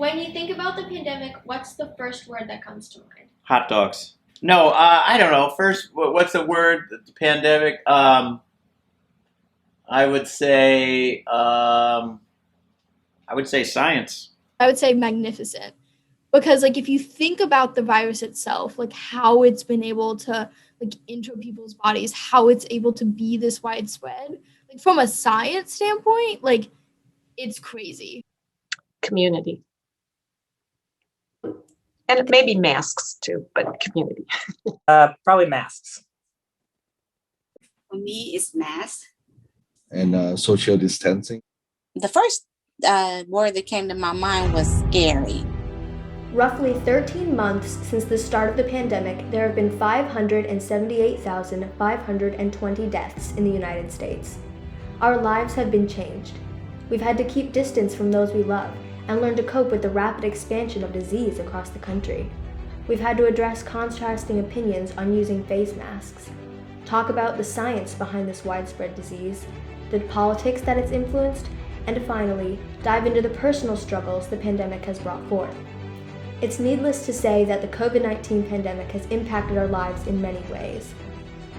When you think about the pandemic, what's the first word that comes to mind? Hot dogs. No, I don't know. First, what's the word? The pandemic. I would say. I would say science. I would say magnificent. Because like if you think about the virus itself, like how it's been able to like enter people's bodies, how it's able to be this widespread, like from a science standpoint, like it's crazy. Community. And maybe masks too, but community. Probably masks. For me, it's mask. And social distancing. The first word that came to my mind was scary. Roughly 13 months since the start of the pandemic, there have been 578,520 deaths in the United States. Our lives have been changed. We've had to keep distance from those we love and learn to cope with the rapid expansion of disease across the country. We've had to address contrasting opinions on using face masks, talk about the science behind this widespread disease, the politics that it's influenced, and finally, dive into the personal struggles the pandemic has brought forth. It's needless to say that the COVID-19 pandemic has impacted our lives in many ways.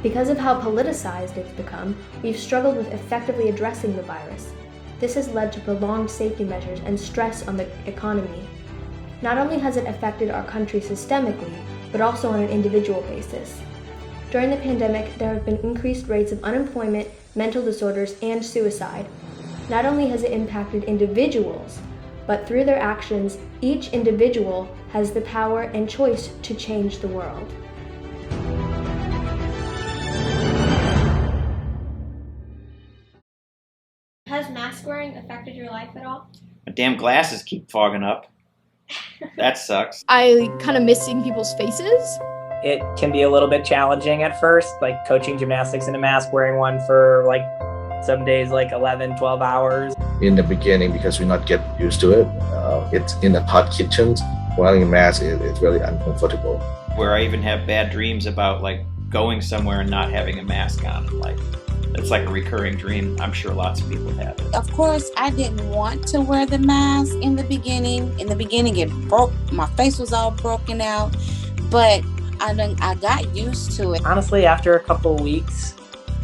Because of how politicized it's become, we've struggled with effectively addressing the virus. This has led to prolonged safety measures and stress on the economy. Not only has it affected our country systemically, but also on an individual basis. During the pandemic, there have been increased rates of unemployment, mental disorders, and suicide. Not only has it impacted individuals, but through their actions, each individual has the power and choice to change the world. Has mask wearing affected your life at all? My damn glasses keep fogging up. That sucks. I kind of miss seeing people's faces. It can be a little bit challenging at first, like coaching gymnastics in a mask, wearing one for like some days like 11, 12 hours. In the beginning, because we not get used to it, it's in the hot kitchens. Wearing a mask, it's really uncomfortable. Where I even have bad dreams about like going somewhere and not having a mask on. Like it's like a recurring dream. I'm sure lots of people have it. Of course, I didn't want to wear the mask in the beginning. In the beginning, it broke. My face was all broken out, but I got used to it. Honestly, after a couple of weeks,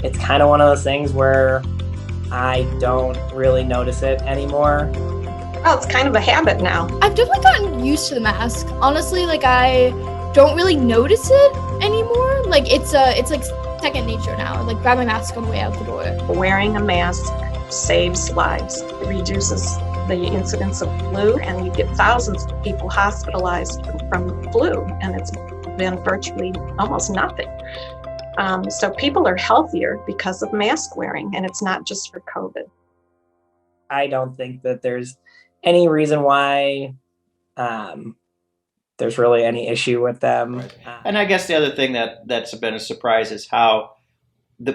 it's kind of one of those things where I don't really notice it anymore. Well, it's kind of a habit now. I've definitely gotten used to the mask. Honestly, like I don't really notice it anymore. Like it's like second nature now. Like grab my mask on the way out the door. Wearing a mask saves lives. It reduces the incidence of flu, and you get thousands of people hospitalized from flu, and it's been virtually almost nothing. So people are healthier because of mask wearing, and it's not just for COVID. I don't think that there's any reason why there's really any issue with them. Right. And I guess the other thing that's been a surprise is how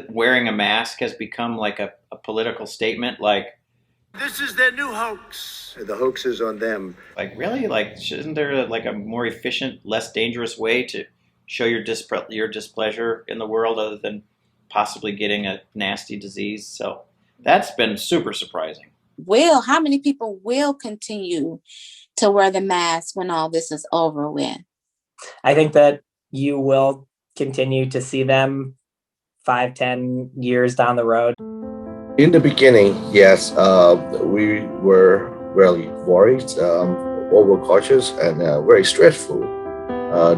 wearing a mask has become like a political statement. Like, this is their new hoax. The hoax is on them. Like, really? Like, isn't there a more efficient, less dangerous way to show your displeasure in the world other than possibly getting a nasty disease? So that's been super surprising. How many people will continue to wear the mask when all this is over with? I think that you will continue to see them 5-10 years down the road. In the beginning, yes, we were really worried, overcautious, and very stressful.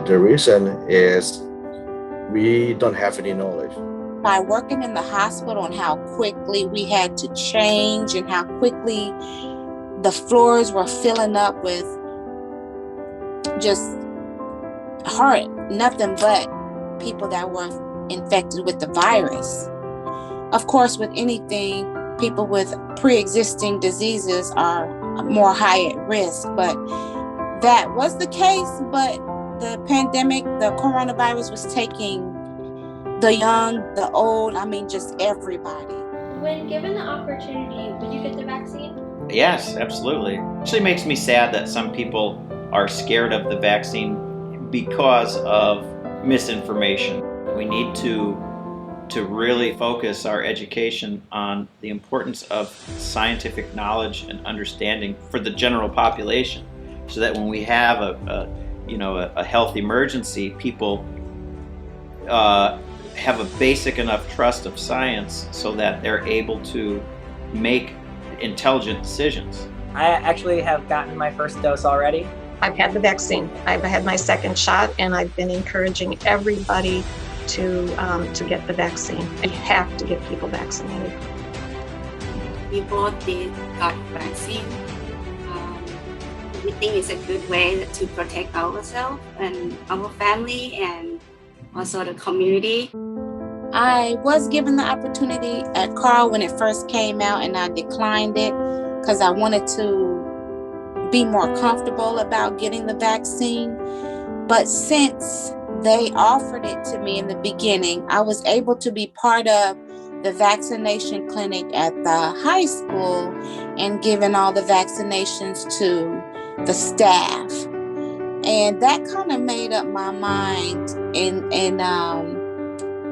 The reason is we don't have any knowledge. By working in the hospital and how quickly we had to change and how quickly the floors were filling up with just nothing but people that were infected with the virus. Of course, with anything, people with pre-existing diseases are more high at risk, but that was the case. But the pandemic, the coronavirus was taking the young, the old, just everybody. When given the opportunity, would you get the vaccine? Yes, absolutely. It actually makes me sad that some people are scared of the vaccine because of misinformation. We need to really focus our education on the importance of scientific knowledge and understanding for the general population. so that when we have a health emergency, people have a basic enough trust of science so that they're able to make intelligent decisions. I actually have gotten my first dose already. I've had the vaccine. I've had my second shot, and I've been encouraging everybody to get the vaccine. You have to get people vaccinated. We both got vaccine. We think it's a good way to protect ourselves and our family and also the community. I was given the opportunity at Carl when it first came out, and I declined it because I wanted to be more comfortable about getting the vaccine. But since they offered it to me in the beginning, I was able to be part of the vaccination clinic at the high school and giving all the vaccinations to the staff. And that kind of made up my mind, and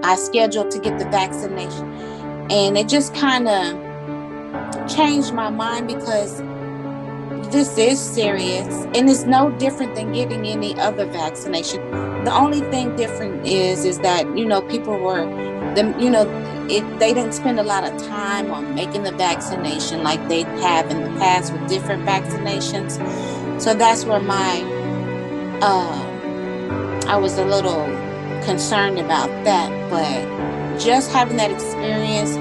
I scheduled to get the vaccination. And it just kind of changed my mind because this is serious, and it's no different than getting any other vaccination. The only thing different is that, people were, they didn't spend a lot of time on making the vaccination like they have in the past with different vaccinations. So that's where I was a little concerned about that. But just having that experience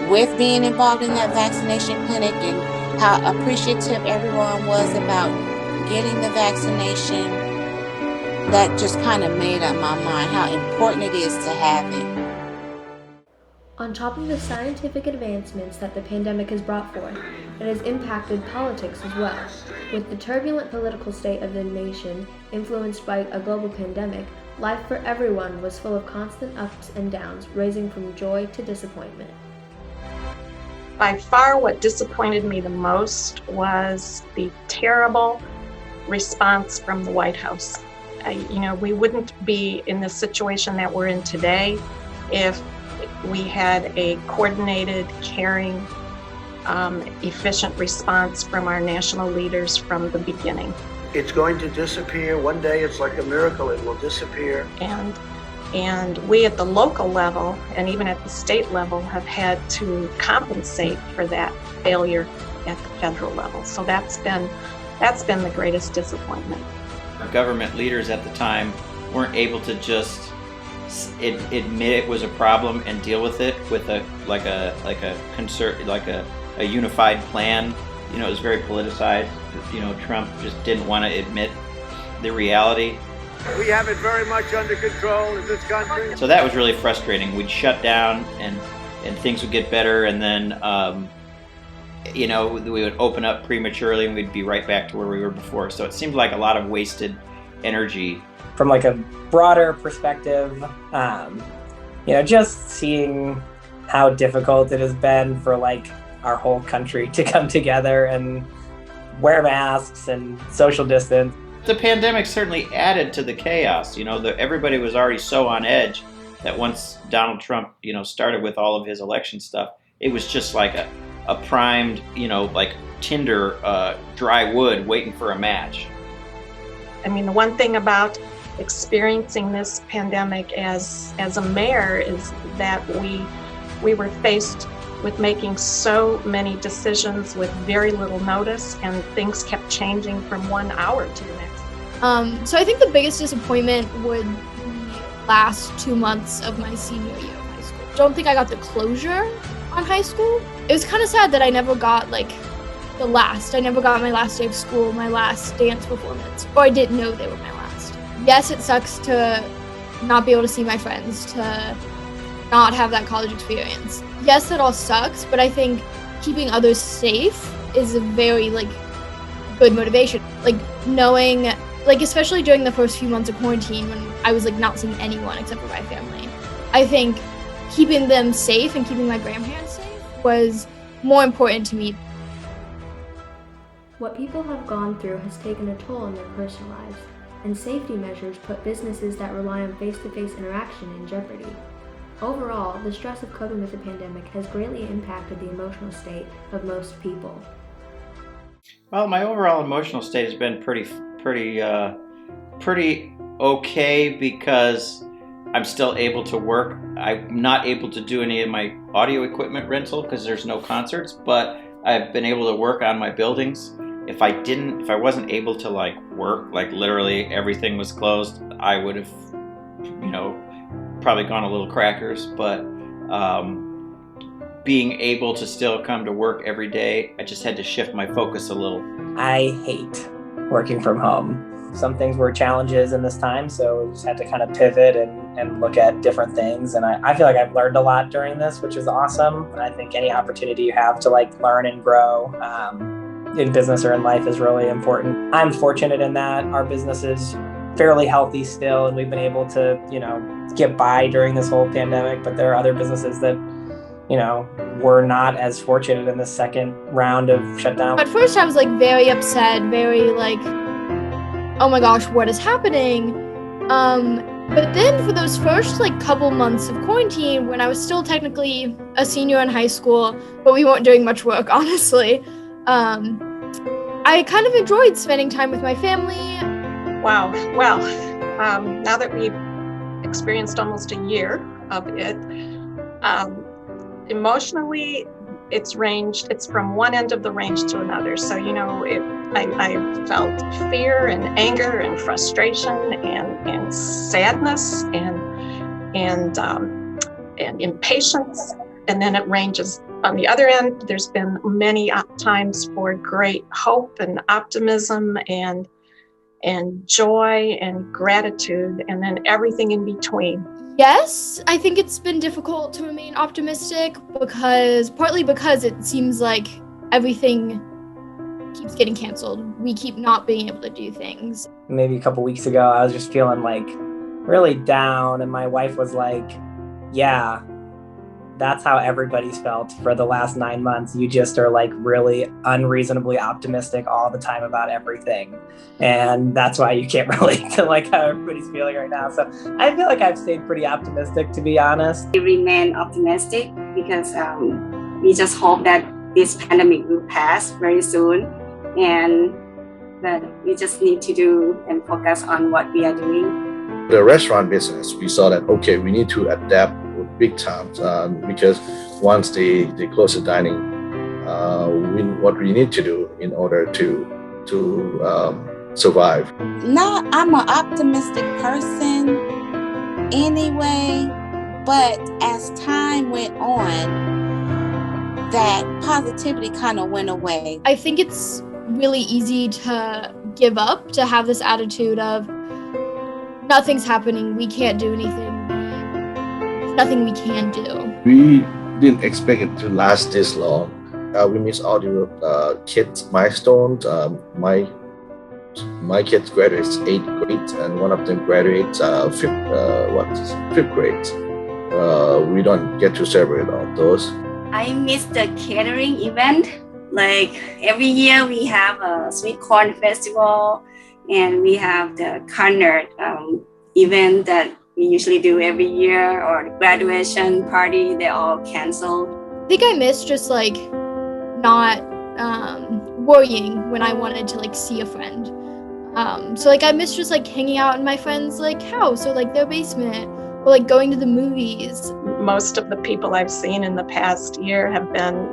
with being involved in that vaccination clinic and how appreciative everyone was about getting the vaccination, that just kind of made up my mind how important it is to have it. On top of the scientific advancements that the pandemic has brought forth, it has impacted politics as well. With the turbulent political state of the nation influenced by a global pandemic, life for everyone was full of constant ups and downs, ranging from joy to disappointment. By far, what disappointed me the most was the terrible response from the White House. We wouldn't be in the situation that we're in today if we had a coordinated, caring, efficient response from our national leaders from the beginning. It's going to disappear. One day it's like a miracle, it will disappear. And we at the local level and even at the state level have had to compensate for that failure at the federal level. So that's been the greatest disappointment. Government leaders at the time weren't able to just admit it was a problem and deal with it with a unified plan. It was very politicized. Trump just didn't want to admit the reality. We have it very much under control in this country. So that was really frustrating. We'd shut down and things would get better, and then we would open up prematurely and we'd be right back to where we were before. So it seemed like a lot of wasted energy. From like a broader perspective, just seeing how difficult it has been for like our whole country to come together and wear masks and social distance. The pandemic certainly added to the chaos. Everybody was already so on edge that once Donald Trump, started with all of his election stuff, it was just like a primed, like tinder, dry wood waiting for a match. I mean, the one thing about experiencing this pandemic as a mayor is that we were faced with making so many decisions with very little notice, and things kept changing from 1 hour to the next. So I think the biggest disappointment would be last 2 months of my senior year of high school. Don't think I got the closure on high school. It was kind of sad that I never got I never got my last day of school, my last dance performance, or I didn't know they were my last. Yes, it sucks to not be able to see my friends, to not have that college experience. Yes, it all sucks, but I think keeping others safe is a very good motivation. Knowing, especially during the first few months of quarantine when I was not seeing anyone except for my family, I think keeping them safe and keeping my grandparents safe was more important to me. What people have gone through has taken a toll on their personal lives, and safety measures put businesses that rely on face-to-face interaction in jeopardy. Overall, the stress of coping with the pandemic has greatly impacted the emotional state of most people. Well, my overall emotional state has been pretty okay because I'm still able to work. I'm not able to do any of my audio equipment rental because there's no concerts, but I've been able to work on my buildings. If I wasn't able to like work, like literally everything was closed, I would have, probably gone a little crackers. But being able to still come to work every day, I just had to shift my focus a little. I hate working from home. Some things were challenges in this time, so we just had to kind of pivot and look at different things. And I feel like I've learned a lot during this, which is awesome. And I think any opportunity you have to like learn and grow in business or in life is really important. I'm fortunate in that our business is fairly healthy still, and we've been able to, get by during this whole pandemic. But there are other businesses that, were not as fortunate in the second round of shutdown. At first I was like very upset, very like, oh my gosh, what is happening? But then for those first like couple months of quarantine, when I was still technically a senior in high school, but we weren't doing much work, honestly, I kind of enjoyed spending time with my family. Wow. Well, now that we've experienced almost a year of it, emotionally, it's from one end of the range to another. So, I felt fear and anger and frustration and sadness and impatience. And then it ranges on the other end. There's been many times for great hope and optimism and joy and gratitude, and then everything in between. Yes, I think it's been difficult to remain optimistic partly because it seems like everything keeps getting canceled. We keep not being able to do things. Maybe a couple weeks ago, I was just feeling like really down, and my wife was like, yeah, that's how everybody's felt for the last 9 months. You just are like really unreasonably optimistic all the time about everything. And that's why you can't relate to like how everybody's feeling right now. So I feel like I've stayed pretty optimistic, to be honest. We remain optimistic because we just hope that this pandemic will pass very soon, and that we just need to do and focus on what we are doing. The restaurant business, we saw that, okay, we need to adapt big time because once they close the dining, what we need to do in order to survive. No, I'm an optimistic person anyway, but as time went on, that positivity kind of went away. I think it's really easy to give up, to have this attitude of nothing's happening, we can't do anything. Nothing we can do. We didn't expect it to last this long. We missed all the kids' milestones. My kids graduates 8th grade, and one of them graduates 5th grade. We don't get to celebrate all those. I miss the catering event. Like every year we have a sweet corn festival, and we have the concert event that we usually do every year, or the graduation party. They're all canceled. I think I miss just like not worrying when I wanted to like see a friend. So like I miss just like hanging out in my friend's like house or like their basement, or like going to the movies. Most of the people I've seen in the past year have been,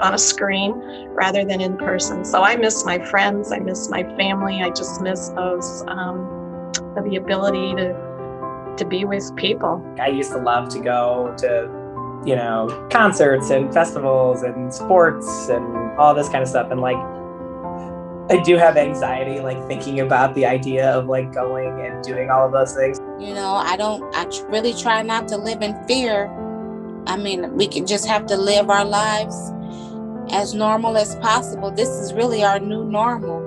on a screen rather than in person. So I miss my friends, I miss my family, I just miss those the ability to be with people. I used to love to go to, concerts and festivals and sports and all this kind of stuff. And like, I do have anxiety, like thinking about the idea of like going and doing all of those things. I really try not to live in fear. I mean, we can just have to live our lives as normal as possible. This is really our new normal.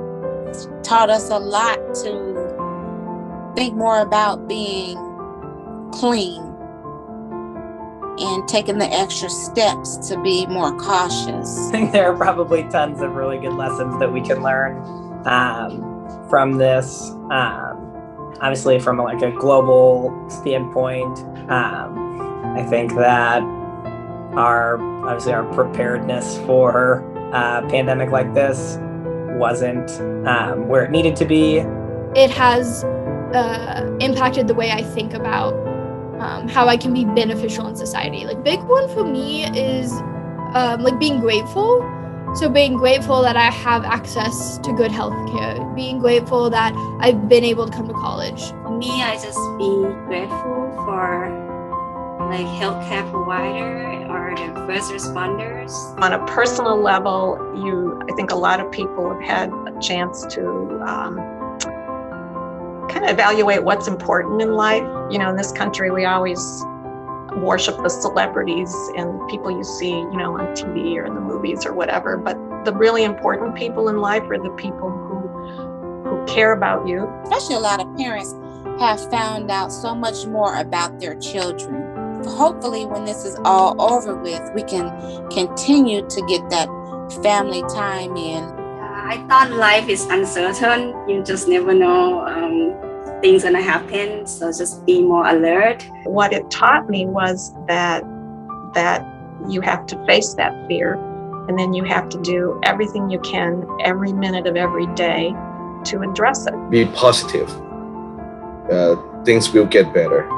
It's taught us a lot to think more about being clean and taking the extra steps to be more cautious. I think there are probably tons of really good lessons that we can learn from this. Obviously, from like a global standpoint, I think that our preparedness for a pandemic like this wasn't where it needed to be. It has impacted the way I think about how I can be beneficial in society. Like, big one for me is like being grateful. So being grateful that I have access to good health care, being grateful that I've been able to come to college. For me, I just be grateful for like healthcare provider or the first responders. On a personal level, I think a lot of people have had a chance to kind of evaluate what's important in life. You know, in this country, we always worship the celebrities and people you see, you know, on TV or in the movies or whatever. But the really important people in life are the people who care about you. Especially a lot of parents have found out so much more about their children. Hopefully, when this is all over with, we can continue to get that family time in. I thought life is uncertain. You just never know things gonna happen. So just be more alert. What it taught me was that you have to face that fear, and then you have to do everything you can every minute of every day to address it. Be positive. Things will get better.